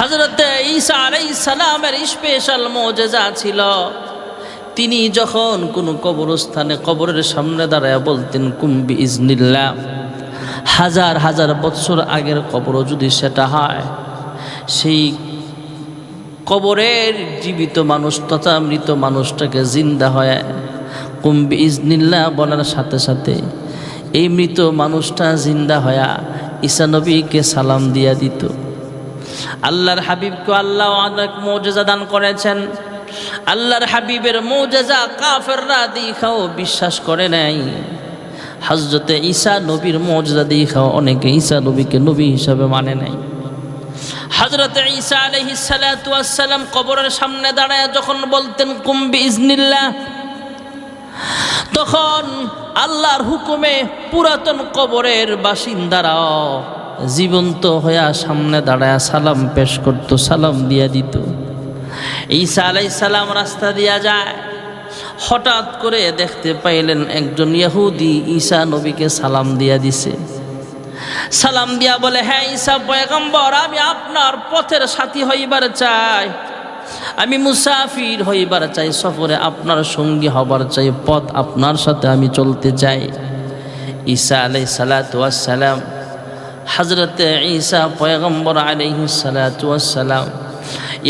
হযরতে ঈসা আলাইহিস সালামের স্পেশাল মুজিজা ছিল, তিনি যখন কোনো কবরস্থানে কবরের সামনে দাঁড়ায় বলতেন কুম বিইজনিল্লাহ। হাজার হাজার বছর আগের কবরও যদি সেটা হয়, সেই কবরের জীবিত মানুষ তথা মৃত মানুষটাকে জিন্দা হয় কুম বিইজনিল্লাহ বলার সাথে সাথে এই মৃত মানুষটা জিন্দা হয়া ঈসা নবীকে সালাম দিয়া দিত। আল্লাহর হাবিবকে আল্লাহ অনেক মুজিজা দান করেছেন। আল্লাহর হাবিবের মুজিজা কাফেররা দেখাও বিশ্বাস করে নাই। হযরতে ঈসা নবীর মুজিজা দেখাও অনেকে ঈসা নবীকে নবী হিসাবে মানে নাই। হযরতে ঈসা আলাইহিস সালাতু ওয়াস সালাম কবরের সামনে দাঁড়ায় যখন বলতেন কুম বিইজনিল্লাহ, তখন আল্লাহর হুকুমে পুরাতন কবরের বাসিন্দারাও জীবন্ত হইয়া সামনে দাঁড়ায় সালাম পেশ করত, সালাম দিয়া দিত। ঈসা আলাইহিস সালাম রাস্তা দিয়া যায়, হঠাৎ করে দেখতে পাইলেন একজন ইহুদি ঈসা নবীকে সালাম দিয়া দিছে। সালাম দিয়া বলে, হ্যাঁ ঈসা পয়গম্বর, আমি আপনার পথের সাথী হইবার চাই, আমি মুসাফির হইবার চাই, সফরে আপনার সঙ্গী হবার চাই, পথ আপনার সাথে আমি চলতে চাই। ঈসা আলাইহিস সালাতু ওয়াস সালাম, হযরতে ঈসা পয়গম্বর আলাইহিস সালাতু ওয়াস সালাম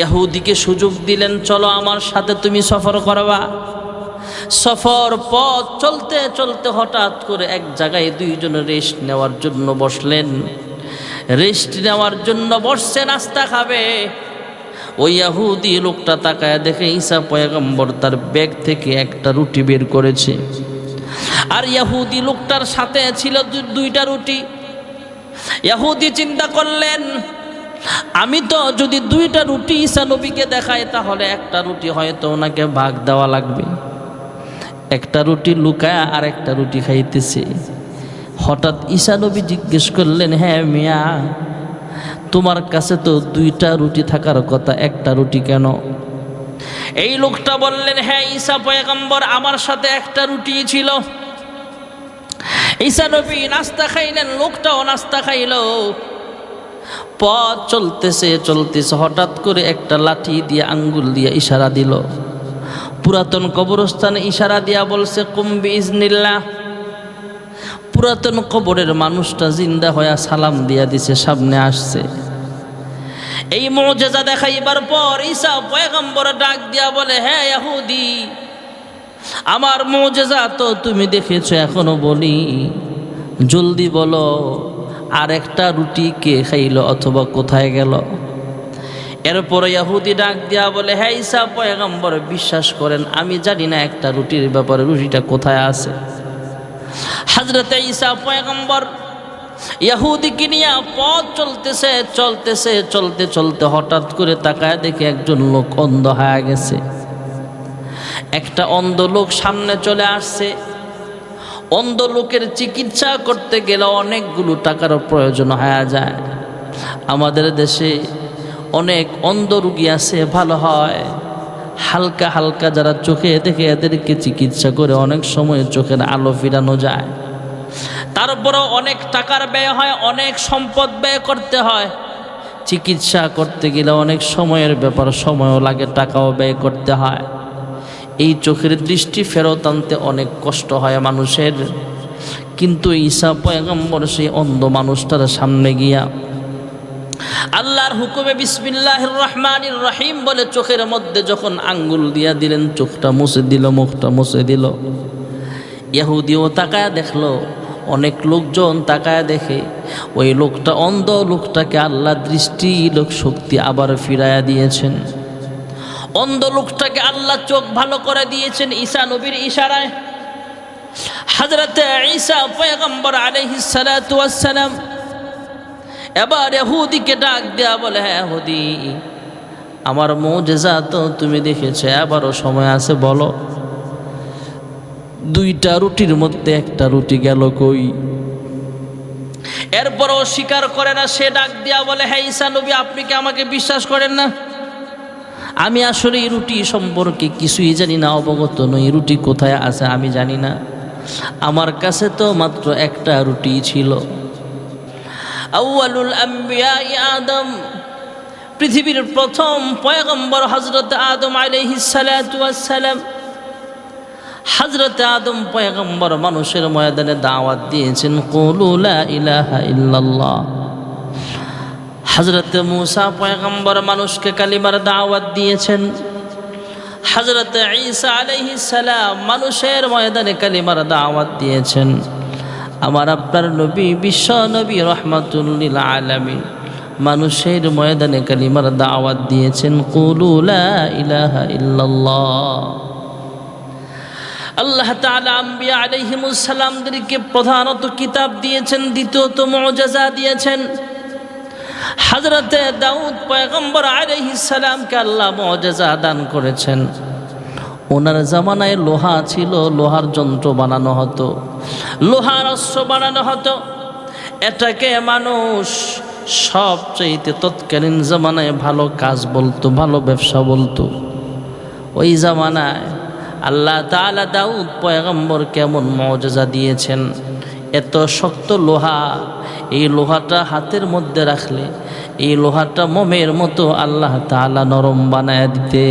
ইহুদিকে সুযোগ দিলেন, চলো আমার সাথে তুমি সফর করবা। সফর পথ চলতে চলতে হঠাৎ করে এক জায়গায় দুইজন রেস্ট নেওয়ার জন্য বসলেন। রেস্ট নেওয়ার জন্য বসছে, নাস্তা খাবে। ওই ইহুদি লোকটা তাকায় দেখে ঈসা পয়গম্বর তার ব্যাগ থেকে একটা রুটি বের করেছে, আর ইহুদি লোকটার সাথে ছিল দুইটা রুটি। ইহুদি চিন্তা করলেন, আমি তো যদি দুইটা রুটি ঈসা নবীকে দেখাই তাহলে একটা রুটি হয়তো ওনাকে ভাগ দেওয়া লাগবে। একটা রুটি লুকায়া আর একটা রুটি খাইতেছে। হঠাৎ ঈসা নবী জিজ্ঞেস করলেন, হ্যাঁ মিয়া, তোমার কাছে তো দুইটা রুটি থাকার কথা, একটা রুটি কেন? এই লোকটা বললেন, হ্যাঁ ঈসা পয়গম্বর, আমার সাথে একটা রুটি ছিল। ঈসা নবী নাস্তা খাইলেন, লোকটাও নাস্তা খাইল। পথ চলতেছে চলতেছে হঠাৎ করে একটা লাঠি দিয়ে আঙ্গুল দিয়ে ইশারা দিল। পুরাতন কবরস্থানে ইশারা দিয়া বলছে কুম বিইজনিল্লাহ। পুরাতন কবরের মানুষটা জিন্দা হয়ে সালাম দিয়া দিছে, সামনে আসছে। এই মুজিজা দেখাইবার পর ঈসা পয়গম্বর ডাক দিয়া বলে, হ্যাঁ ইহুদি, আমার মুজিজা তো তুমি দেখেছো, এখনো বলি, জলদি বলো আর একটা রুটি কে খাইলো অথবা কোথায় গেল? এরপরে ইহুদি ডাক দিয়া বলে, হ্যাঁ ঈসা পয়গম্বর, বিশ্বাস করেন আমি জানি না একটা রুটির ব্যাপারে, রুটিটা কোথায় আছে। হযরতে ঈসা পয়গম্বর ইহুদিকে নিয়ে পথ চলতেছে চলতেছে চলতে চলতে হঠাৎ করে তাকায় দেখে একজন লোক অন্ধ হয়ে গেছে। একটা অন্ধ লোক সামনে চলে আসছে। অন্ধ লোকের চিকিৎসা করতে গেলে অনেকগুলো টাকার প্রয়োজন হয়ে যায়। আমাদের দেশে অনেক অন্ধ রোগী আছে, ভালো হয় হালকা হালকা যারা চোখে দেখে এদেরকে চিকিৎসা করে অনেক সময় চোখের আলো ফিরানো যায়। তারপরেও অনেক টাকার ব্যয় হয়, অনেক সম্পদ ব্যয় করতে হয়। চিকিৎসা করতে গেলে অনেক সময়ের ব্যাপার, সময়ও লাগে, টাকাও ব্যয় করতে হয়। এই চোখের দৃষ্টি ফেরত আনতে অনেক কষ্ট হয় মানুষের। কিন্তু ঈসা পয়গম্বর সেই অন্ধ মুষ্টার সামনে গিয়া আল্লাহর হুকুমে বিসমিল্লাহির রহমানির রহিম বলে চোখের মধ্যে যখন আঙ্গুল দিয়া দিলেন, চোখটা মুছে দিল, মুখটা মুছে দিল। ইহুদিও তাকায়া দেখলো, অনেক লোকজন তাকায়া দেখে ওই লোকটা অন্ধ লোকটাকে আল্লাহ দৃষ্টি লোক শক্তি আবার ফিরাইয়া দিয়েছেন। অন্ধ লোকটাকে আল্লাহ চোখ ভালো করে দিয়েছেন ঈসা নবীর ইশারায়। হযরতে ঈসা পয়গম্বর আলাইহিস সালাতু ওয়াস সালাম এবার ইহুদিকে ডাক দেয়া বলে, হ্যাঁ ইহুদি, আমার মুজিজা তো তুমি দেখেছো, এবারও সময় আছে, বলো দুইটা রুটির মধ্যে একটা রুটি গেল কই? এরপরও স্বীকার করে না। সে ডাক দেয়া বলে, হ্যাঁ ঈসা নবী, আপনি কি আমাকে বিশ্বাস করেন না? আমি আসলে এই রুটি সম্পর্কে কিছুই জানি না, অবগত নই। রুটি কোথায় আছে আমি জানি না, আমার কাছে তো মাত্র একটা রুটি ছিল। আউয়ালুল আম্বিয়া আদম, পৃথিবীর প্রথম পয়গম্বর হযরত আদম আলাইহিস সালাতু ওয়াস সালাম। হযরত আদম পয়গম্বর মানুষের ময়দানে দাওয়াত দিয়েছেন, কুলু লা ইলাহা ইল্লাল্লাহ। হযরত মূসা পয়গম্বর মানুষকে কালিমার দাওয়াত দিয়েছেন। হযরত ঈসা আলাইহিস সালাম মানুষের ময়দানে কালিমার দাওয়াত দিয়েছেন। আমার আপনার নবী বিশ্ব নবী রাহমাতুল লিল আলামিন মানুষের ময়দানে কালিমার দাওয়াত দিয়েছেন, কুলু লা ইলাহা ইল্লাল্লাহ। আল্লাহ তাআলা আম্বিয়া আলাইহিমুস সালামদেরকে প্রধানত কিতাব দিয়েছেন, দ্বিতীয়ত মুআজিজা দিয়েছেন। হযরতে দাউদ পয়গম্বর আলাইহিস সালামকে আল্লাহ মুআজিজা দান করেছেন। ওনার জামানায় লোহা ছিল, লোহার যন্ত্র বানানো হতো, লোহার অস্ত্র বানানো হতো। এটাকে মানুষ সবচেয়ে তৎকালীন জামানায় ভালো কাজ বলতো, ভালো ব্যবসা বলতো। ওই জামানায় আল্লাহ তাআলা দাউদ পয়গম্বর কেমন মুআজিজা দিয়েছেন। এত শক্ত লোহা, এই লোহাটা হাতের মধ্যে রাখলে এই লোহাটা মোমের মতো আল্লাহ তাআলা নরম বানায় দিতে।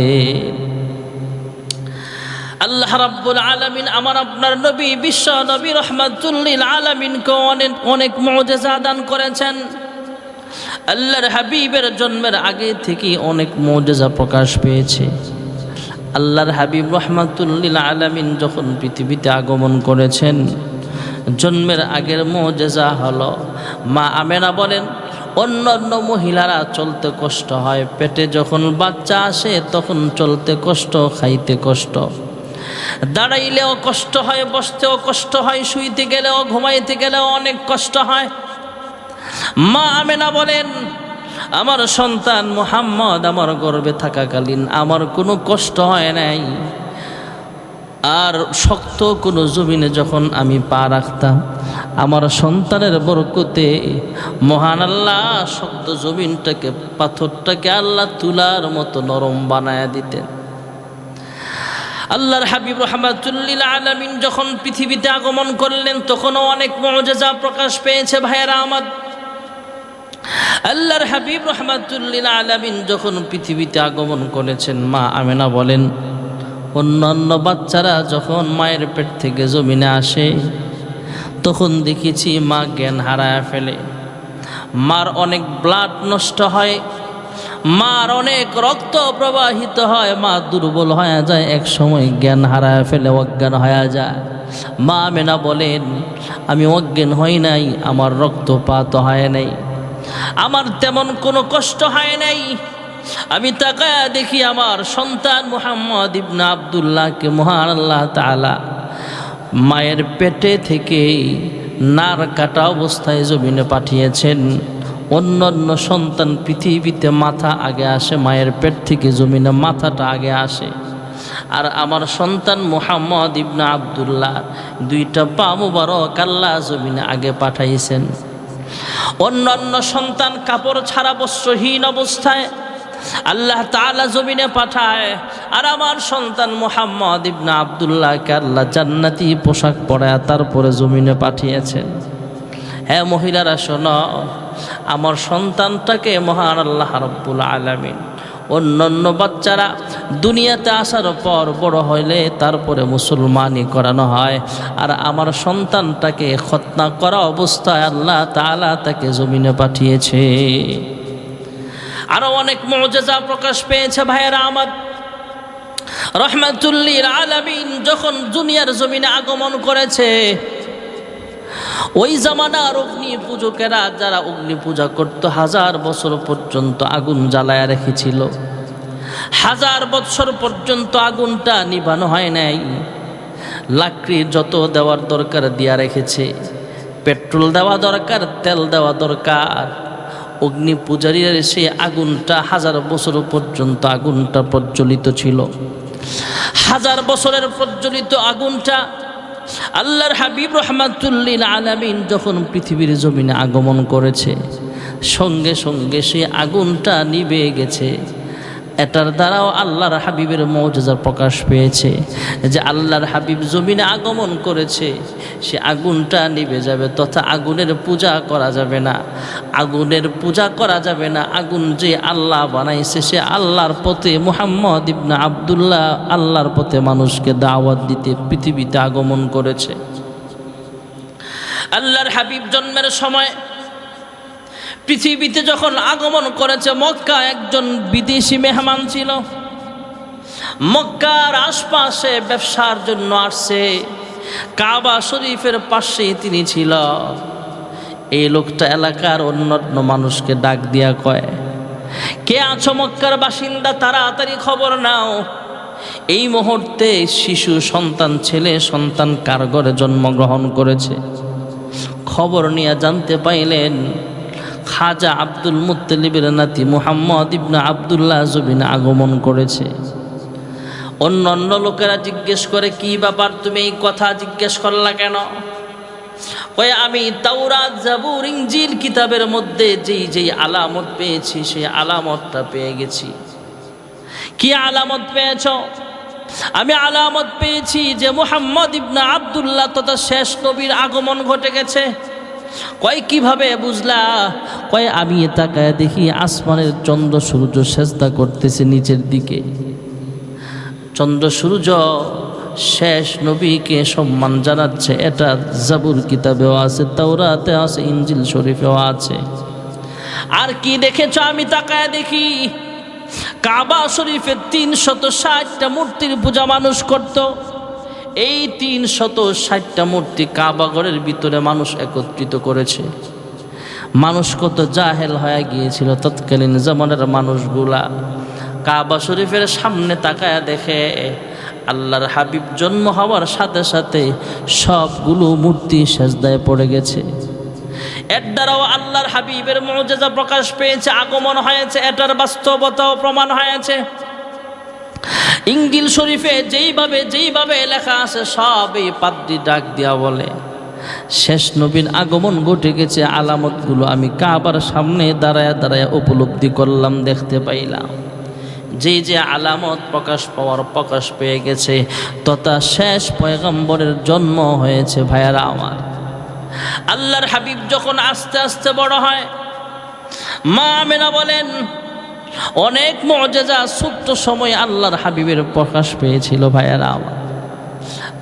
আল্লাহ রাব্বুল আলামিন আমার আপনার নবী বিশ্ব নবী রাহমাতুল লিল আলামিনকে অনেক মুআজিজা দান করেছেন। আল্লাহর হাবিবের জন্মের আগে থেকে অনেক মুআজিজা প্রকাশ পেয়েছে। আল্লাহর হাবিব রাহমাতুল লিল আলামিন যখন পৃথিবীতে আগমন করেছেন, জন্মের আগের মুআজিজা হলো, মা আমেনা বলেন অন্যান্য মহিলারা চলতে কষ্ট হয়, পেটে যখন বাচ্চা আসে তখন চলতে কষ্ট, খাইতে কষ্ট, দাঁড়াইলেও কষ্ট হয়, বসতেও কষ্ট হয়, শুইতে গেলেও ঘুমাইতে গেলেও অনেক কষ্ট হয়। মা আমেনা বলেন আমার সন্তান মুহাম্মদ আমার গর্ভে থাকাকালীন আমার কোনো কষ্ট হয় নাই। আর শক্ত কোনো জমিনে যখন আমি পা রাখতাম, আমার সন্তানের বরকতে মহান আল্লাহ শক্ত জমিনটাকে, পাথরটাকে আল্লাহ তুলার মতো নরম বানায়া দিতেন। আল্লাহর হাবিব রাহমাতুল লিল আলামিন যখন পৃথিবীতে আগমন করলেন তখনও অনেক মুআজিজা প্রকাশ পেয়েছে। ভাইয়েরা আমার, আল্লাহর হাবিব রাহমাতুল লিল আলামিন যখন পৃথিবীতে আগমন করেছেন, মা আমেনা বলেন অন্যান্য বাচ্চারা যখন মায়ের পেট থেকে জমিনে আসে তখন দেখেছি মা জ্ঞান হারায় ফেলে, মার অনেক ব্লাড নষ্ট হয়, মার অনেক রক্ত প্রবাহিত হয়, মা দুর্বল হয়ে যায়, এক সময় জ্ঞান হারায় ফেলে, অজ্ঞান হয়ে যায়। মা আমেনা বলেন আমি অজ্ঞান হই নাই, আমার রক্তপাত হয় নাই, আমার তেমন কোনো কষ্ট হয় নাই। আমি তাকায়া দেখি আমার সন্তান মুহাম্মদ ইবনে আব্দুল্লাহকে মহান আল্লাহ তাআলা মায়ের পেটে থেকে নার কাটা অবস্থায় জমিনে পাঠিয়েছেন। অন্যান্য সন্তান পৃথিবীতে মাথা আগে আসে, মায়ের পেট থেকে জমিনে মাথাটা আগে আসে। আর আমার সন্তান মুহাম্মদ ইবনে আব্দুল্লাহ দুইটা পা মুবারক আল্লাহ জমিনে আগে পাঠাইছেন। অন্যান্য সন্তান কাপড় ছাড়া বস্ত্রহীন অবস্থায় আল্লাহ তাআলা জমিনে পাঠায়, আর আমার সন্তান মুহাম্মদ ইবনে আব্দুল্লাহকে আল্লাহ জান্নাতি পোশাক পরায় তারপরে জমিনে পাঠিয়েছেন। হ্যাঁ মহিলারা শোনো, আমার সন্তানটাকে মহান আল্লাহ রাব্বুল আলামিন, অন্যান্য বাচ্চারা দুনিয়াতে আসার পর বড় হইলে তারপরে মুসলমানি করানো হয়, আর আমার সন্তানটাকে খতনা করা অবস্থায় আল্লাহ তাআলা তাকে জমিনে পাঠিয়েছে। আরো অনেক মুআজিজা প্রকাশ পেয়েছে। ভাইয়েরা আমার, রাহমাতুল লিল আলামিন যখন দুনিয়ার জমিনে আগমন করেছে, ওই জামানার অগ্নি পূজকেরা যারা অগ্নি পূজা করত 1000 বছর পর্যন্ত আগুন জ্বালায়া রেখেছিল। 1000 বছর পর্যন্ত আগুনটা নিভানো হয় নাই। লাকড়ি যত দেওয়ার দরকার দিয়া রেখেছে, পেট্রোল দেওয়া দরকার, তেল দেওয়া দরকার। অগ্নি পূজারীর সেই আগুনটা 1000 বছর পর্যন্ত আগুনটা প্রজ্বলিত ছিল। 1000 বছরের প্রজ্বলিত আগুনটা আল্লাহর হাবিব রাহমাতুল লিল আলামিন যখন পৃথিবীর জমিনে আগমন করেছে, সঙ্গে সঙ্গে সেই আগুনটা নিভে গেছে। এটার দ্বারাও আল্লাহর হাবিবের মুজিজা প্রকাশ পেয়েছে যে আল্লাহর হাবিব জমিনে আগমন করেছে, সে আগুনটা নিভে যাবে, তথা আগুনের পূজা করা যাবে না, আগুনের পূজা করা যাবে না। আগুন যে আল্লাহ বানাইছে, সে আল্লাহর পথে মুহাম্মদ ইবনে আব্দুল্লাহ আল্লাহর পথে মানুষকে দাওয়াত দিতে পৃথিবীতে আগমন করেছে। আল্লাহর হাবিব জন্মের সময় পৃথিবীতে যখন আগমন করেছে, মক্কা একজন বিদেশি মেহমান ছিল, মক্কার আশপাশে ব্যবসার জন্য আসছে, কাবা শরীফের পাশে তিনি ছিল। এই লোকটা এলাকার অন্যান্য মানুষকে ডাক দিয়া কয়, কে আছো মক্কার বাসিন্দা, তাড়াতাড়ি খবর নাও, এই মুহূর্তে শিশু সন্তান, ছেলে সন্তান কার ঘরে জন্মগ্রহণ করেছে। খবর নিয়ে জানতে পাইলেন খাজা আব্দুল মুত্তালিবের নাতি মুহাম্মদ ইবনে আব্দুল্লাহ জমিনে আগমন করেছে। অন্য লোকেরা জিজ্ঞেস করে, কি ব্যাপার, তুমি এই কথা জিজ্ঞেস করলা কেন? কয়, আমি তাওরাত জাবুর ইনজিল কিতাবের মধ্যে যেই আলামত পেয়েছি, সেই আলামতটা পেয়ে গেছি। কি আলামত পেয়েছ? আমি আলামত পেয়েছি যে মুহাম্মদ ইবনে আব্দুল্লাহ তথা শেষ নবীর আগমন ঘটে গেছে। কয়, কিভাবে বুঝলা? কয়, আমি তাকায় দেখি আসমানের চন্দ্র সূর্য সেজদা করতেছে নিচের দিকে। চন্দ্র সূর্য শেষ নবীকে সম্মান জানাচ্ছে। এটা জাবুর কিতাবেও আছে, তাওরাতে আছে, ইনজিল শরীফেও আছে। আর কি দেখেছ? আমি তাকায় দেখি কাবা শরীফে 360টা মূর্তির পূজা মানুষ করত। এই 360টা মূর্তি কাবা ঘরের ভিতরে মানুষ একত্রিত করেছে। মানুষ কত জাহেল হয়ে গিয়েছিল তৎকালীন জামানার মানুষগুলা। কাবা শরীফের সামনে তাকায়া দেখে আল্লাহর হাবিব জন্ম হওয়ার সাথে সাথে সবগুলো মূর্তি সেজদায় পড়ে গেছে। এর দ্বারাও আল্লাহর হাবিবের মুজিজা প্রকাশ পেয়েছে, আগমন হয়েছে, এটার বাস্তবতাও প্রমাণ হয়েছে। ইনজিল শরীফে যেইভাবে লেখা আছে, সব এই পাদ্রী ডাক দিয়া বলে শেষ নবীর আগমন ঘটে গেছে। আলামতগুলো আমি কাবার সামনে দাঁড়ায় উপলব্ধি করলাম, দেখতে পাইলাম। যে আলামত প্রকাশ পেয়ে গেছে, তথা শেষ পয়গম্বরের জন্ম হয়েছে। ভাইয়ারা আমার, আল্লাহর হাবিব যখন আস্তে আস্তে বড় হয়, মা আমেনা বলেন অনেক মুজিজা ছোট্ট সময় আল্লাহর হাবিবের প্রকাশ পেয়েছিল। ভাইয়ারা আমার,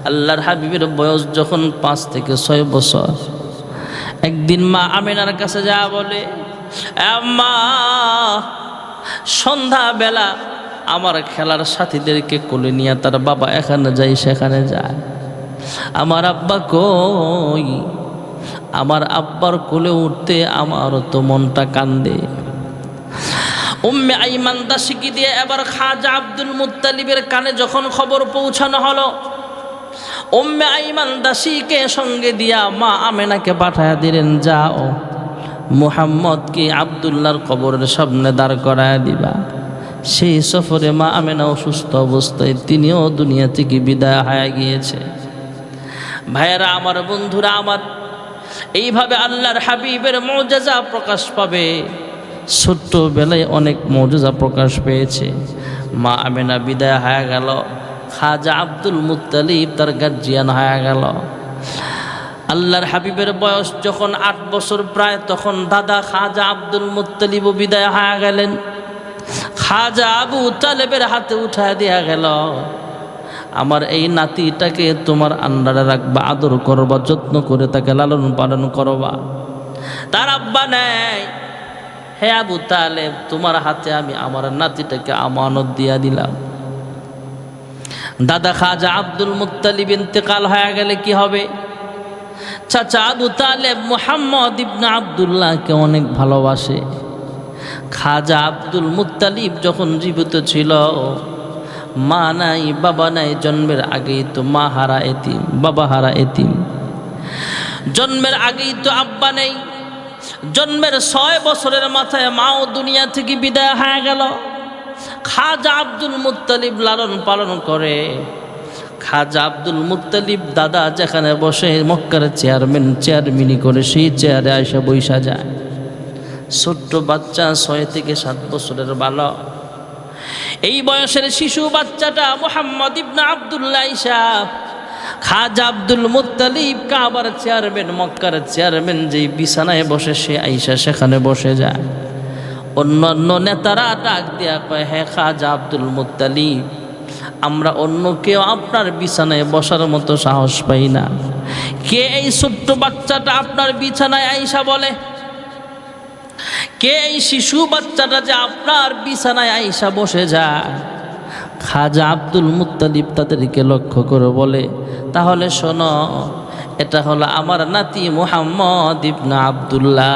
আল্লাহর হাবিবের বয়স যখন 5 থেকে 6 বছর, একদিন মা আমেনার কাছে যা বলে, মা, সন্ধ্যাবেলা আমার খেলার সাথীদেরকে কোলে নিয়ে তার বাবা এখানে যায় সেখানে যায়, আমার আব্বা কই? আমার আব্বার কোলে উঠতে আমারও তো মনটা কান্দে। উম্মে আইমান দাসীকে দিয়ে এবার খাজা আব্দুল মুত্তালিবের কানে যখন খবর পৌঁছানো হলো, উম্মে আইমান দাসীকে সঙ্গে দিয়া মা আমেনাকে পাঠায়া দিলেন, যাও মুহাম্মদকে আব্দুল্লাহর কবরের সামনে দাঁড় করায় দিবা। সেই সফরে মা আমেনা অসুস্থ অবস্থায় তিনিও দুনিয়া থেকে বিদায় হয়ে গিয়েছে। ভাইয়েরা আমার, বন্ধুরা আমার, এইভাবে আল্লাহর হাবিবের মুজিজা প্রকাশ পাবে। ছোট্টবেলায় অনেক মুজিজা প্রকাশ পেয়েছে। মা আমেনা বিদায় হয়ে গেল, খাজা আব্দুল মুত্তালিব তার গার্জিয়ান হয়ে গেল। আল্লাহর হাবিবের বয়স যখন 8 বছর প্রায়, তখন দাদা খাজা আব্দুল মুত্তালিবও বিদায় হয়ে গেলেন। খাজা আবু তালেবের হাতে উঠায় দেয়া গেল, আমার এই নাতিটাকে তোমার আন্ডারে রাখবা, আদর করবা, যত্ন করে তাকে লালন পালন করবা। তার আব্বা নেয়, হে আবু তালেব, তোমার হাতে আমি আমার নাতিটাকে আমানত দিয়া দিলাম। দাদা খাজা আব্দুল মুত্তালিব ইন্তেকাল হয়ে গেলে কি হবে? চাচা আবু তালেব মুহাম্মদ ইবনে আব্দুল্লাহকে অনেক ভালোবাসে। খাজা আব্দুল মুত্তালিব যখন জীবিত ছিল, মা নাই, বাবা নাই, জন্মের আগেই তো মা হারা এতিম, বাবা হারা এতিম। জন্মের আগেই তো আব্বা নেই। জন্মের 6 বছরের মাথায় মাও দুনিয়া থেকে বিদায় হয়ে গেল। খাজা আব্দুল মুত্তালিব লালন পালন করে। খাজা আব্দুল মুত্তালিব দাদা যেখানে বসে মক্কার চেয়ারম্যানি করে, সেই চেয়ারে আয়সা বৈশা যায়। ছোট্ট বাচ্চা 6 থেকে 7 বছরের বালক, এই বয়সের শিশু বাচ্চাটা মুহাম্মদ ইবনে আব্দুল্লাহ আয়েশা, খাজা আব্দুল মুত্তালিব কাবার চেয়ারম্যান, মক্কার চেয়ারম্যান, যেই বিছানায় বসে সে আয়েশা সেখানে বসে যায়। অন্যান্য নেতারা ডাক দিয়া কয়, হ্যাঁ খাজা আব্দুল মুত্তালিব, আমরা অন্য কেউ আপনার বিছানায় বসার মতো সাহস পাই না। কে এই ছোট্ট বাচ্চাটা আপনার বিছানায় আয়েশা বলে? কে এই শিশু বাচ্চাটা যে আপনার বিছানায় আয়েশা বসে যায়? খাজা আব্দুল মুত্তালিব তাদেরকে লক্ষ্য করে বলে, তাহলে শোনো, এটা হলো আমার নাতি মুহাম্মদ ইবনে আব্দুল্লাহ।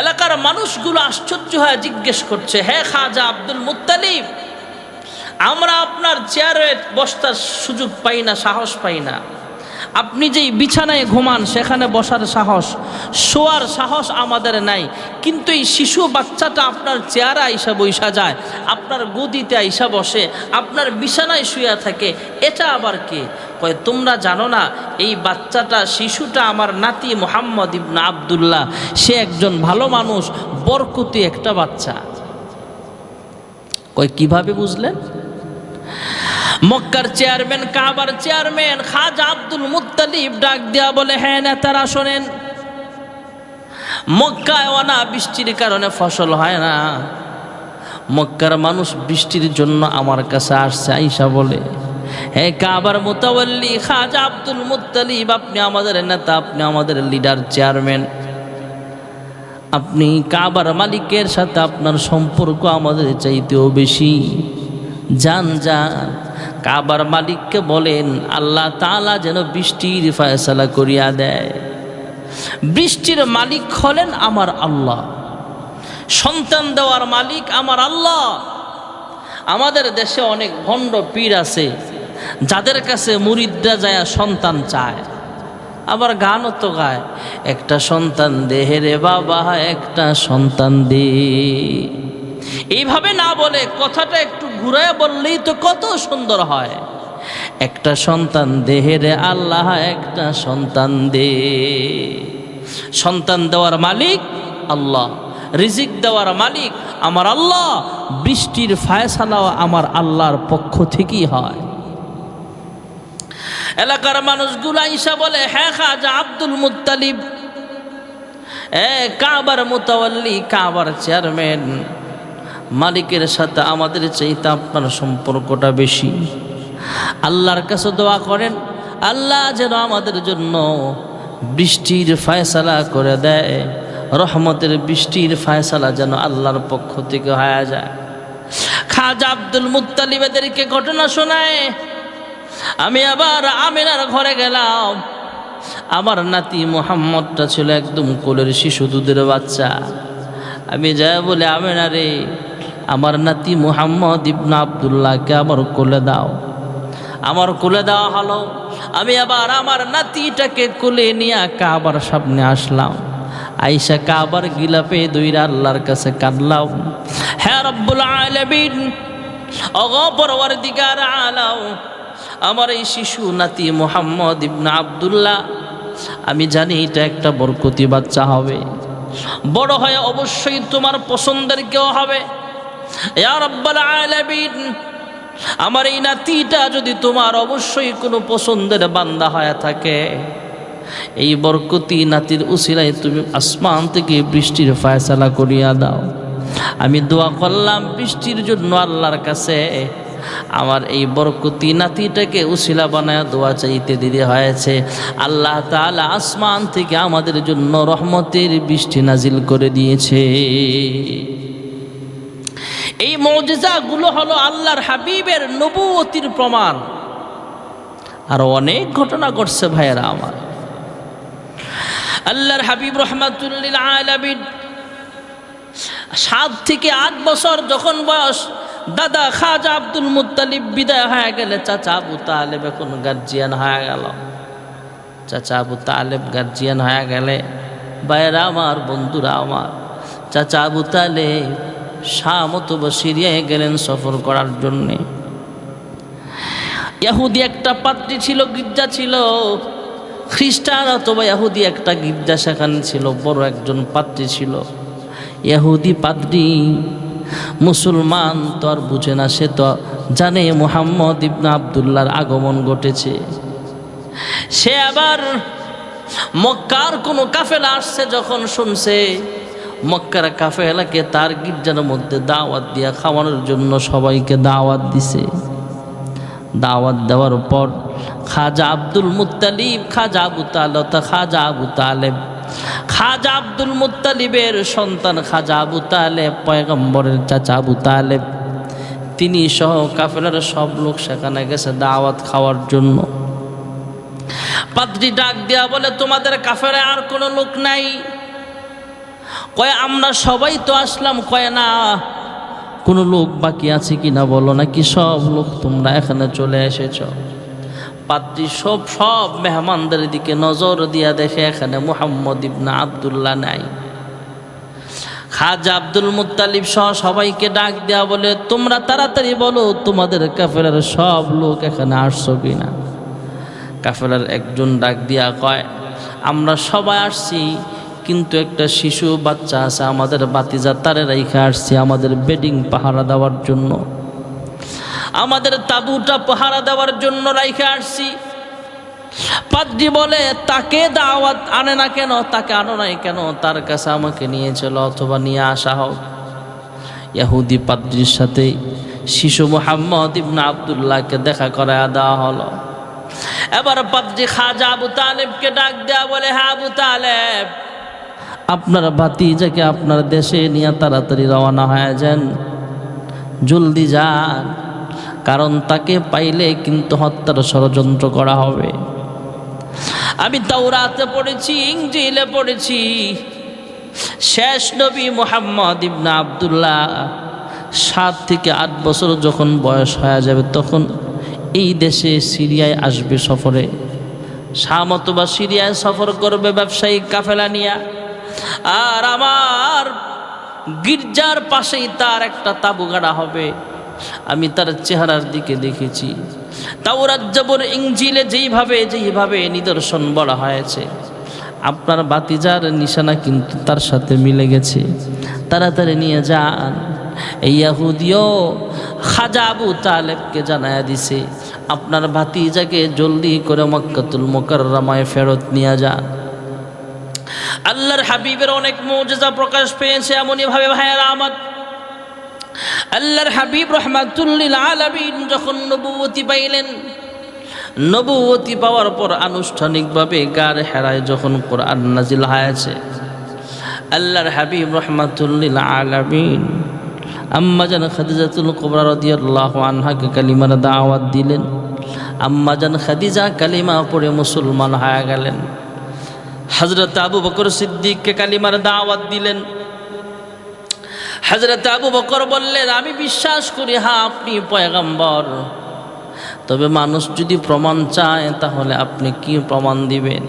এলাকার মানুষগুলো আশ্চর্য হয়ে জিজ্ঞেস করছে, হ্যাঁ খাজা আব্দুল মুত্তালিব, আমরা আপনার চেয়ারে বসার সুযোগ পাই না, সাহস পাই না। আপনি যেই বিছানায় ঘুমান সেখানে বসার সাহস, শোয়ার সাহস আমাদের নাই। কিন্তু এই শিশু বাচ্চাটা আপনার চেয়ারে আইসা বইসা যায়, আপনার গদিতে আইসা বসে, আপনার বিছানায় শুয়ে থাকে, এটা আবার কে? কয়, তোমরা জানো না এই বাচ্চাটা, শিশুটা আমার নাতি মুহাম্মদ ইবনে আব্দুল্লাহ, সে একজন ভালো মানুষ, বরকতি একটা বাচ্চা। কয়, কিভাবে বুঝলেন? মক্কার চেয়ারম্যান, কাবার চেয়ারম্যান খাজা আব্দুল মুত্তালিব ডাক দেয়া বলে, হ্যাঁ নেতারা শোনেন, মক্কায় অনাবৃষ্টির কারণে ফসল হয় না। মক্কার মানুষ বৃষ্টির জন্য আমার কাছে আসছে। আয়েশা বলে, হ্যাঁ কাবার মুতাওয়াল্লি খাজা আব্দুল মুত্তালিব, আপনি আমাদের নেতা, আপনি আমাদের লিডার, চেয়ারম্যান, আপনি কাবার মালিকের সাথে আপনার সম্পর্ক আমাদের চাইতেও বেশি। যান যান, কাবার মালিককে বলেন আল্লাহ তাআলা যেন বৃষ্টির ফয়সালা করিয়া দেয়। বৃষ্টির মালিক হলেন আমার আল্লাহ, সন্তান দেওয়ার মালিক আমার আল্লাহ। আমাদের দেশে অনেক ভণ্ড পীর আছে যাদের কাছে মুরিদরা যায় সন্তান চায়, আবার গানও তো গায়, একটা সন্তান দে রে বাবা, একটা সন্তান দে। এইভাবে না বলে কথাটা একটু ঘুরায় বললেই তো কত সুন্দর হয়। একটা সন্তান দে রে আল্লাহ, একটা সন্তান দে। সন্তান দেওয়ার মালিক আল্লাহ, রিজিক দেওয়ার মালিক আমার আল্লাহ, বৃষ্টির ফায়সালাও আমার আল্লাহর পক্ষ থেকেই হয়। এলাকার মানুষগুলো আয়েশা বলে, হ্যাঁ খাজা আব্দুল মুত্তালিব, কাবার মুতাওয়াল্লি, কাবার চেয়ারম্যান, মালিকের সাথে আমাদের চাইতে আপনার সম্পর্কটা বেশি। আল্লাহর কাছে দোয়া করেন, আল্লাহ যেন আমাদের জন্য বৃষ্টির ফায়সালা করে দেয়, রহমতের বৃষ্টির ফায়সালা যেন আল্লাহর পক্ষ থেকে হয়ে যায়। খাজা আব্দুল মুত্তালিব এদেরকে ঘটনা শোনায়। আমি আবার আমিনার ঘরে গেলাম। আমার নাতি মুহাম্মদটা ছিল একদম কোলের শিশু, দুধের বাচ্চা। আমি যাই বলে, আমিনা রে, আমার নাতি মুহাম্মদ ইবনে আব্দুল্লাহকে আমার কোলে দাও। আমার কোলে দেওয়া হলো। আমি আবার আমার নাতিটাকে কোলে নিয়ে কাবার সামনে আসলাম। আয়েশা কাবার গিলাপে দইরা আল্লাহর কাছে কাঁদলাম, হে রব্বুল আলামিন, ওগো পরওয়ারদিগার আলাম, আমার এই শিশু নাতি মুহাম্মদ ইবনে আব্দুল্লাহ, আমি জানি এটা একটা বরকতি বাচ্চা হবে, বড় হয়ে অবশ্যই তোমার পছন্দের কেউ হবে। ইয়া রব্বুল আলামিন, আমার এই নাতিটা যদি তোমার অবশ্যই কোনো পছন্দের বান্দা হয়ে থাকে, এই বরকতি নাতির উসিলায় তুমি আসমান থেকে বৃষ্টির ফায়সালা করিয়া দাও। আমি দোয়া করলাম বৃষ্টির জন্য আল্লাহর কাছে, আমার এই বরকতি নাতিটাকে উসিলা বানায় দোয়া চাইতে দিতে হয়েছে। আল্লাহ তাআলা আসমান থেকে আমাদের জন্য রহমতের বৃষ্টি নাজিল করে দিয়েছে। এই মুজিজাগুলো হলো আল্লাহর হাবিবের নবুয়তির প্রমাণ। আর অনেক ঘটনা ঘটছে ভাইয়েরা আমার। আল্লাহর হাবিব রাহমাতুল লিল আলামিন 7 থেকে 8 বছর যখন বয়স, দাদা খাজা আব্দুল মুত্তালিব বিদায় হয়ে গেলে চাচা আবু তালেব এখন গার্জিয়ান হয়ে গেল। চাচা আবু তালেব গার্জিয়ান হয়ে গেলে, ভাইয়েরা আমার, বন্ধুরা আমার, চাচা আবু তালেব শাম অথবা সিরিয়ায় গেলেন সফর করার জন্যে। ইহুদি একটা পাদ্রী ছিল, গির্জা ছিল, খ্রিস্টান অথবা ইহুদি একটা গির্জা সেখানে ছিল, বড় একজন পাদ্রী ছিল। ইহুদি পাদ্রী মুসলমান তো আর বুঝে না, সে তো জানে মুহাম্মদ ইবনে আব্দুল্লাহর আগমন ঘটেছে। সে আবার মক্কার কোনো কাফেলা আসছে যখন শুনছে, মক্কার কাফেলাকে তার গির্জার মধ্যে দাওয়াত দিয়া খাওয়ানোর জন্য সবাইকে দাওয়াত দিছে। দাওয়াত দেওয়ার পর খাজা আব্দুল মুত্তালিব, খাজা আব্দুল মুত্তালিবের সন্তান খাজা আবু তালেব, পয়গম্বরের চাচা আবু তালেব, তিনি সহ কাফেলার সব লোক সেখানে গেছে দাওয়াত খাওয়ার জন্য। পাদ্রী ডাক দেয়া বলে, তোমাদের কাফেলায় আর কোনো লোক নাই? কয় আমরা সবাই তো আসলাম। কয় না, কোনো লোক বাকি আছে কিনা বলো, নাকি সব লোক তোমরা এখানে চলে এসেছ? পাদ্রী সব মেহমানদের দিকে নজর দিয়া দেখে এখানে মুহাম্মদ ইবনে আব্দুল্লাহ নাই। খাজা আব্দুল মুত্তালিব সহ সবাইকে ডাক দেয়া বলে, তোমরা তাড়াতাড়ি বলো তোমাদের কাফেলার সব লোক এখানে আসছো কিনা? কাফেলার একজন ডাক দিয়া কয়, আমরা সবাই আসছি, কিন্তু একটা শিশু বাচ্চা আছে আমাদের বাতিজা, তারে রাইখা আসছি আমাদের বেডিং পাহারা দেওয়ার জন্য, আমাদের তাঁবুটা পাহারা দেওয়ার জন্য রাইখা আসছি। পাদ্রী বলে, তাকে দাওয়াত আনে না কেন? তাকে আনো নাই কেন? তার কাছে আমাকে নিয়ে চলো, অথবা নিয়ে আসা হোক। ইহুদি পাদ্রীর সাথে শিশু মুহাম্মদ ইবনে আব্দুল্লাহকে দেখা করায় দেওয়া হলো। এবার পাদ্রী খাজা আবু তালেবকে ডাক দেয়া বলে, হ্যাঁ আবু তালেব, আপনার ভাতিজাকে আপনার দেশে নিয়ে তাড়াতাড়ি রওনা হয়ে যান, জলদি যান, কারণ তাকে পাইলে কিন্তু হত্যার ষড়যন্ত্র করা হবে। আমি তাওরাতে পড়েছি, ইনজিলে পড়েছি, শেষ নবী মুহাম্মদ ইবনে আব্দুল্লাহ 7 থেকে 8 বছর যখন বয়স হয়ে যাবে তখন এই দেশে সিরিয়ায় আসবে সফরে। শাম অথবা সিরিয়ায় সফর করবে ব্যবসায়িক কাফেলা নিয়ে। আর আমার গির্জার পাশেই তার একটা তাঁবু গাড়া হবে। আমি তার চেহারার দিকে দেখেছি। তাওরাত জবর ইনজিলে যেইভাবে নিদর্শন বলা হয়েছে, আপনার বাতিজার নিশানা কিন্তু তার সাথে মিলে গেছে, তাড়াতাড়ি নিয়ে যান। এই ইহুদিও খাজা আবু তালেবকে জানায়া দিছে, আপনার ভাতিজাকে জলদি করে মক্কাতুল মুকাররমায় ফেরত নিয়ে যান। আল্লাহর হাবিবের অনেক মুজিজা প্রকাশ পেয়েছে এমনই ভাবে ভাইয়েরা আমার। আল্লাহর হাবিব রাহমাতুল লিল আলামিন যখন নবুয়তি পাইলেন, নবুয়তি পাওয়ার পর আনুষ্ঠানিকভাবে গার হেরায় যখন কোরআন নাজিল হয়েছে, আল্লাহর হাবিব রাহমাতুল লিল আলামিন আম্মা জান খাদিজাতুল কুবরা রাদিয়াল্লাহু আনহাকে কালিমার দাওয়াত দিলেন। আম্মা জান খাদিজা কালিমা পড়ে মুসলমান হয়ে গেলেন। হযরত আবু বকর সিদ্দিককে কালিমার দাওয়াত দিলেন। হযরত আবু বকর বললেন, আমি বিশ্বাস করি হ্যাঁ আপনি পয়গম্বর, তবে মানুষ যদি প্রমাণ চায় তাহলে আপনি কি প্রমাণ দিবেন?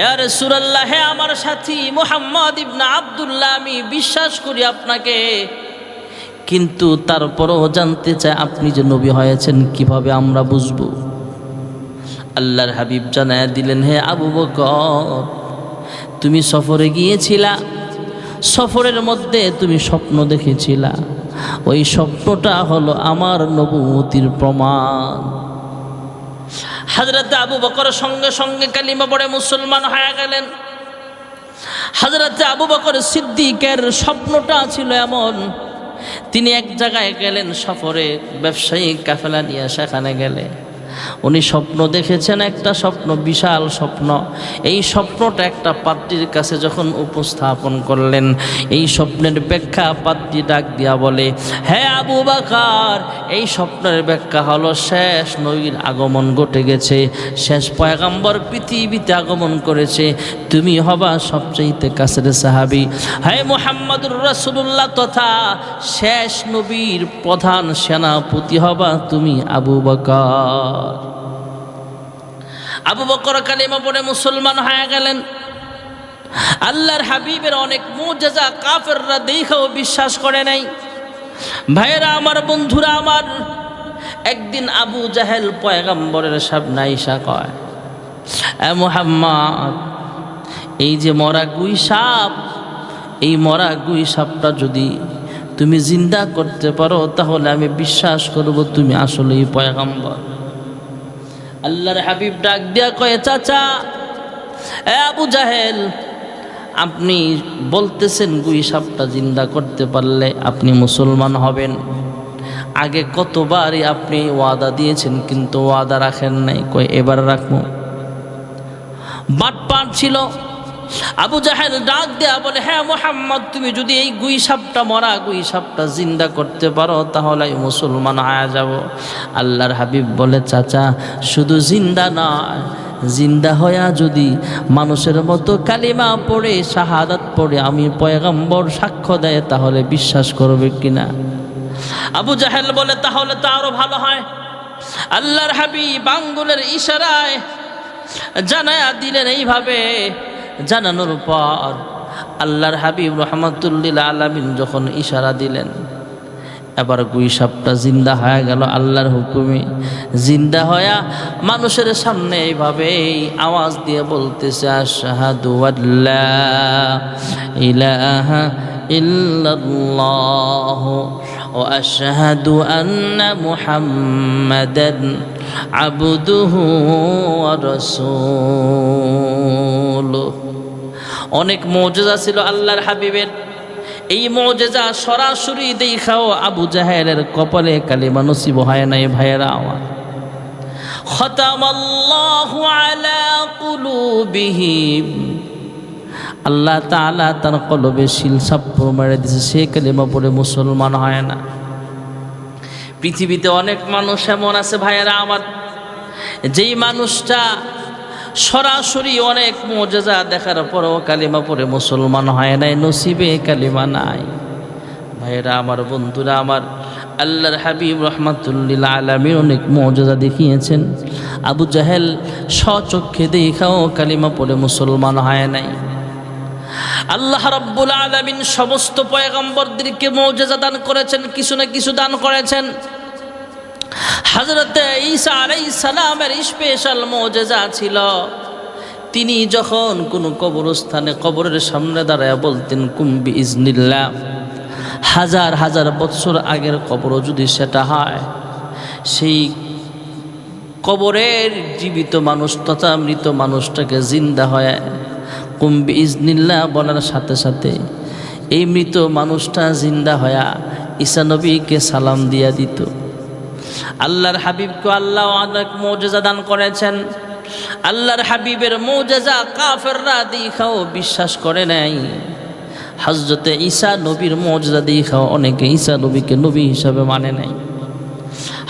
ইয়া রাসূলুল্লাহ, হে আমার সাথী মুহাম্মদ ইবনে আব্দুল্লাহ, আমি বিশ্বাস করি আপনাকে, কিন্তু তারপরও জানতে চাই আপনি যে নবী হয়েছেন কিভাবে আমরা বুঝবো? আল্লাহর হাবিব জানায়া দিলেন, হে আবু বকর, তুমি সফরে গিয়েছিলা, সফরের মধ্যে তুমি স্বপ্ন দেখেছিলা, ওই স্বপ্নটা হলো আমার নবুয়তির প্রমাণ। হযরত আবু বকর সঙ্গে সঙ্গে কালিমা পড়ে মুসলমান হয়ে গেলেন। হযরত আবু বকর সিদ্দিকের স্বপ্নটা ছিল এমন, তিনি এক জায়গায় গেলেন সফরে, ব্যবসায়িক কাফেলা নিয়ে সেখানে গেলে উনি স্বপ্ন দেখেছেন, একটা স্বপ্ন, বিশাল স্বপ্ন। এই স্বপ্নটা একটা পাদ্রীর কাছে যখন উপস্থাপন করলেন, এই স্বপ্নের ব্যাখ্যা পাদ্রী ডাক দিয়া বলে, হে আবু বকর, এই স্বপ্নের ব্যাখ্যা হলো শেষ নবীর আগমন ঘটে গেছে, শেষ পয়গম্বর পৃথিবীতে আগমন করেছে, তুমি হবা সবচাইতে কাছের সাহাবী। হে মুহাম্মদুর রাসূলুল্লাহ তথা শেষ নবীর প্রধান সেনাপতি হবা তুমি আবু বকর। আবু বকর কালিমা পড়ে মুসলমান হয়ে গেলেন। আল্লাহর হাবিবের অনেক মুজিজা কাফেররা দেখেও বিশ্বাস করে নাই। ভাইয়েরা আমার, বন্ধুরা আমার, একদিন আবু জাহেল পয়গম্বরের সামনে আইসা কয়, এ মুহাম্মদ, এই যে মরা গুই সাপ, এই মরা গুই সাপটা যদি তুমি জিন্দা করতে পারো তাহলে আমি বিশ্বাস করব তুমি আসলেই পয়গম্বর। আল্লাহর হাবিব ডাক দিয়া কয়ে, চাচা এ আবু জাহেল, আপনি বলতেছেন গুই সাপটা জিন্দা করতে পারলে আপনি মুসলমান হবেন। আগে কতবারই আপনি ওয়াদা দিয়েছেন কিন্তু ওয়াদা রাখেন নাই, কই এবার রাখবো। বাটপার ছিল। আবু জাহেল ডাক দেয়া বলে, হ্যাঁ মুহাম্মদ, তুমি যদি এই গুই সাপটা, মরা গুই সাপটা জিন্দা করতে পারো তাহলে মুসলমান হয়ে যাব। আল্লাহর হাবিব বলে, চাচা শুধু জিন্দা নয়, জিন্দা হইয়া যদি মানুষের মতো কালিমা পড়ে শাহাদাত পড়ে আমি পয়গম্বর সাক্ষ্য দেয় তাহলে বিশ্বাস করবে কিনা? আবু জাহেল বলে, তাহলে তো আরো ভালো হয়। আল্লাহর হাবিব আঙ্গুলের ইশারায় জানায়া দিলেন। এইভাবে জানানোর পর আল্লাহর হাবিব রহমাতুল্লিল আলামিন যখন ইশারা দিলেন, এবার গুই সাপটা জিন্দা হয়ে গেল আল্লাহর হুকুমে। জিন্দা হয়া মানুষের সামনে এইভাবে আওয়াজ দিয়ে বলতেছে, আশহাদু আল্লা ইলাহা ইল্লাল্লাহ ওয়া আশহাদু আন্না মুহাম্মাদান আবদুহু ওয়া রাসূলুহু। অনেক মুজিজা ছিল আল্লাহর হাবিবের। এই মুজিজা সরাসরি দেখাও আবু জাহেলের কপালে কালিমা নসিব হয় নাই। ভাইয়েরা আমার, খতামাল্লাহু আলা কুলুবিহিম, আল্লাহ তাআলা তার কলবে শিল সাপ্পর মেরে দিয়েছে, সে কালিমা পড়ে মুসলমান হয় না। পৃথিবীতে অনেক মানুষ এমন আছে ভাইয়েরা আমার, যেই মানুষটা সরাসরি অনেক মুজিজা দেখার পরেও কালিমা পড়ে মুসলমান হয় নাই, নসিবে কালিমা নাই। ভাইয়েরা আমার, বন্ধুরা আমার, আল্লাহর হাবিব রহমাতুল্লিল আলামিন অনেক মুজিজা দেখিয়েছেন। আবু জাহেল স্বচক্ষে দেখাও কালিমা পড়ে মুসলমান হয় নাই। আল্লাহ রাব্বুল আলামিন সমস্ত পয়গম্বরদেরকে মুজিজা দান করেছেন, কিছু না কিছু দান করেছেন। হযরত ঈসা আলাইহিস সালামের স্পেশাল মুজিজা ছিল, তিনি যখন কোনো কবরস্থানে কবরের সামনে দাঁড়ায় বলতেন কুম বিইজনিল্লাহ। হাজার হাজার বছর আগের কবরও যদি সেটা হয়, সেই কবরের জীবিত মানুষ তথা মৃত মানুষটাকে জিন্দা হয় কুম বিইজনিল্লাহ বলার সাথে সাথে এই মৃত মানুষটা জিন্দা হয়া ঈসা নবীকে সালাম দিয়া দিত। আল্লাহর হাবিবকে আল্লাহ অনেক মুজিজা দান করেছেন। আল্লাহর হাবিবের মুজিজা কাফেররা দেখাও বিশ্বাস করে নাই। হযরতে ঈসা নবীর মুজিজা দেখাও অনেকে ঈসা নবীকে নবী হিসাবে মানে নাই।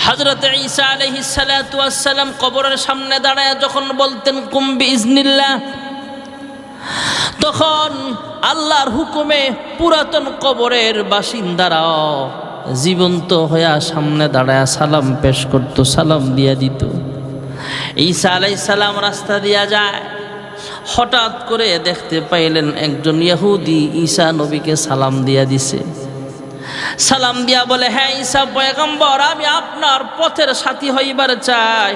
হযরতে ঈসা আলাইহিস সালাতু ওয়াস সালাম কবরের সামনে দাঁড়ায় যখন বলতেন কুম বিইজনিল্লাহ, তখন আল্লাহর হুকুমে পুরাতন কবরের বাসিন্দারাও জীবন্ত হইয়া সামনে দাঁড়ায় সালাম পেশ করত, সালাম দিয়া দিত। ঈসা আলাইহিস সালাম রাস্তা দিয়া যায়, হঠাৎ করে দেখতে পাইলেন একজন ইহুদি ঈসা নবীকে সালাম দিয়া দিছে। সালাম দিয়া বলে, হ্যাঁ ঈসা পয়গম্বর, আমি আপনার পথের সাথী হইবার চাই,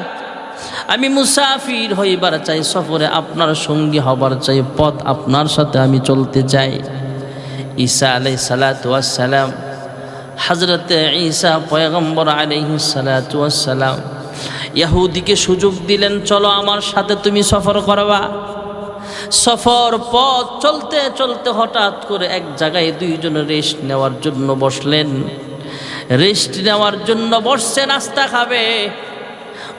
আমি মুসাফির হইবার চাই, সফরে আপনার সঙ্গী হবার চাই, পথ আপনার সাথে আমি চলতে চাই। ঈসা আলাইহিস সালাতু ওয়াস সালাম, হযরতে ঈসা পয়গম্বর আলাইহিস সালাতু ওয়াস সালাম ইহুদিকে সুযোগ দিলেন, চলো আমার সাথে তুমি সফর করবা। সফর পথ চলতে চলতে হঠাৎ করে এক জায়গায় দুইজন রেস্ট নেওয়ার জন্য বসলেন। রেস্ট নেওয়ার জন্য বসছে, নাস্তা খাবে।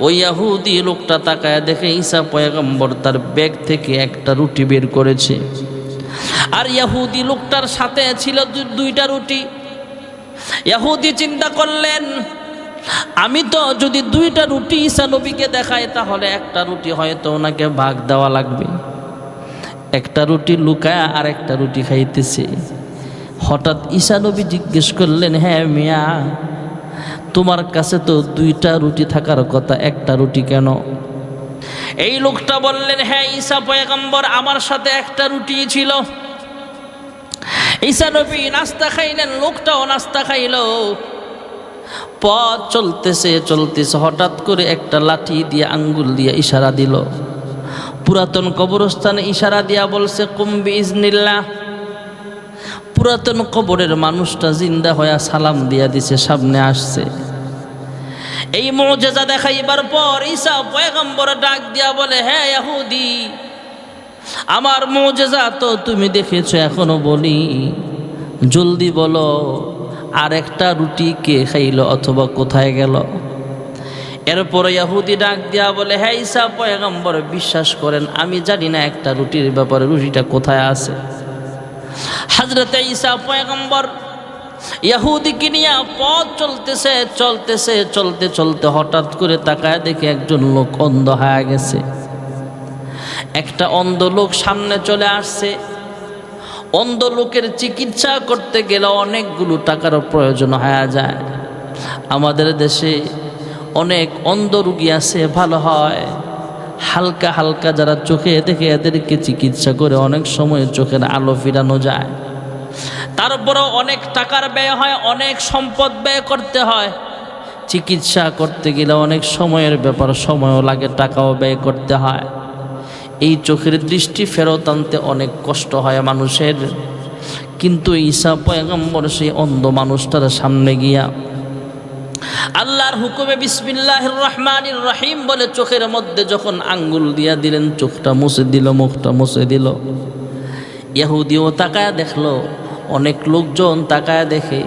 ওই ইহুদি লোকটা তাকায় দেখে ঈসা পয়গম্বর তার ব্যাগ থেকে একটা রুটি বের করেছে, আর ইহুদি লোকটার সাথে ছিল দুইটা রুটি। ইহুদি চিন্তা করলেন, আমি তো যদি দুইটা রুটি ঈসা নবীকে দেখাই তাহলে একটা রুটি হয়তো ওনাকে ভাগ দেওয়া লাগবে। একটা রুটি লুকায় আর একটা রুটি খাইতেছে। হঠাৎ ঈসা নবী জিজ্ঞেস করলেন, হ্যাঁ মিয়া, তোমার কাছে তো দুইটা রুটি থাকার কথা, একটা রুটি কেন? এই লোকটা বললেন, হ্যাঁ ঈসা পয়গম্বর, আমার সাথে একটা রুটি ছিল। ঈসা নবী নাস্তা খাইলেন, লোকটাও নাস্তা খাইল। পথ চলতেছে চলতেছে হঠাৎ করে একটা লাঠি দিয়ে আঙ্গুল দিয়ে ইশারা দিল। পুরাতন কবরস্থানে ইশারা দিয়া বলছে কুম বিইজনিল্লাহ। পুরাতন কবরের মানুষটা জিন্দা হয়ে সালাম দিয়া দিছে, সামনে আসছে। এই মুজিজা দেখাইবার পর ঈসা পয়গম্বর ডাক দিয়া বলে, হ্যাঁ ইহুদি, আমার মুজিজা তো তুমি দেখেছো, এখনো বলি, জলদি বলো আর একটা রুটি কে খাইলো অথবা কোথায় গেল? এরপরে ইহুদি ডাক দিয়া বলে, হ্যাঁ ঈসা পয়গম্বর, বিশ্বাস করেন আমি জানি না একটা রুটির ব্যাপারে, রুটিটা কোথায় আছে। হযরতে ঈসা পয়গম্বর ইহুদিকে নিয়ে পথ চলতেছে, চলতে চলতে হঠাৎ করে তাকায় দেখে একজন লোক অন্ধ হয়ে গেছে। একটা অন্ধ লোক সামনে চলে আসছে। অন্ধ লোকের চিকিৎসা করতে গেলে অনেকগুলো টাকার প্রয়োজন হয়ে যায়। আমাদের দেশে অনেক অন্ধ রোগী আছে, ভালো হয় হালকা হালকা যারা চোখে দেখে এদেরকে চিকিৎসা করে অনেক সময় চোখের আলো ফিরানো যায়। তারপরেও অনেক টাকার ব্যয় হয়, অনেক সম্পদ ব্যয় করতে হয়। চিকিৎসা করতে গেলে অনেক সময়ের ব্যাপার, সময়ও লাগে, টাকাও ব্যয় করতে হয়। এই চোখের দৃষ্টি ফেরত আনতে অনেক কষ্ট হয় মানুষের। কিন্তু ঈসা পয়গম্বর সেই অন্ধ মানুষটার সামনে গিয়া আল্লাহর হুকুমে বিসমিল্লাহির রহমানির রহিম বলে চোখের মধ্যে যখন আঙ্গুল দিয়া দিলেন, চোখটা মুছে দিল, মুখটা মুছে দিল। ইহুদিও তাকায়া দেখলো, অনেক লোকজন তাকায়া দেখে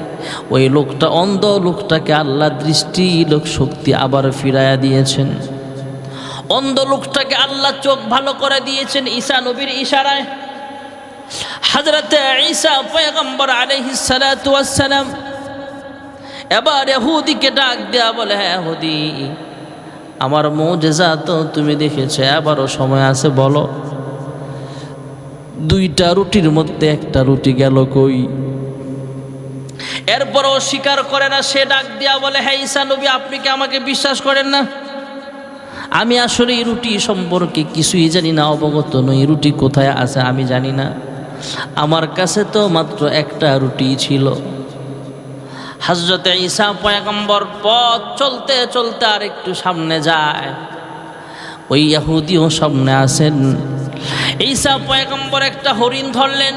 ওই লোকটা অন্ধ লোকটাকে আল্লাহ দৃষ্টি লোক শক্তি আবার ফিরাইয়া দিয়েছেন। অন্ধ লোকটাকে আল্লাহ চোখ ভালো করে দিয়েছেন ঈসা নবীর ইশারায়। হযরতে ঈসা পয়গম্বর আলাইহিস সালাতু ওয়াস সালাম এবার ইহুদিকে ডাক দেয়া বলে, হ্যাঁ ইহুদি, আমার মুজিজা তো তুমি দেখেছো, এবারও সময় আছে, বলো দুইটা রুটির মধ্যে একটা রুটি গেল কই? এরপরও স্বীকার করে না। সে ডাক দেয়া বলে, হ্যাঁ ঈসা নবী, আপনি কি আমাকে বিশ্বাস করেন না? আমি আসলে এই রুটি সম্পর্কে কিছুই জানি না, অবগত নই। রুটি কোথায় আছে আমি জানি না, আমার কাছে তো মাত্র একটা রুটি ছিল। হযরতে ঈসা পয়গম্বর পথ চলতে চলতে আর একটু সামনে যায়, ওই ইহুদিও সামনে আছেন। ঈসা পয়গম্বর একটা হরিণ ধরলেন।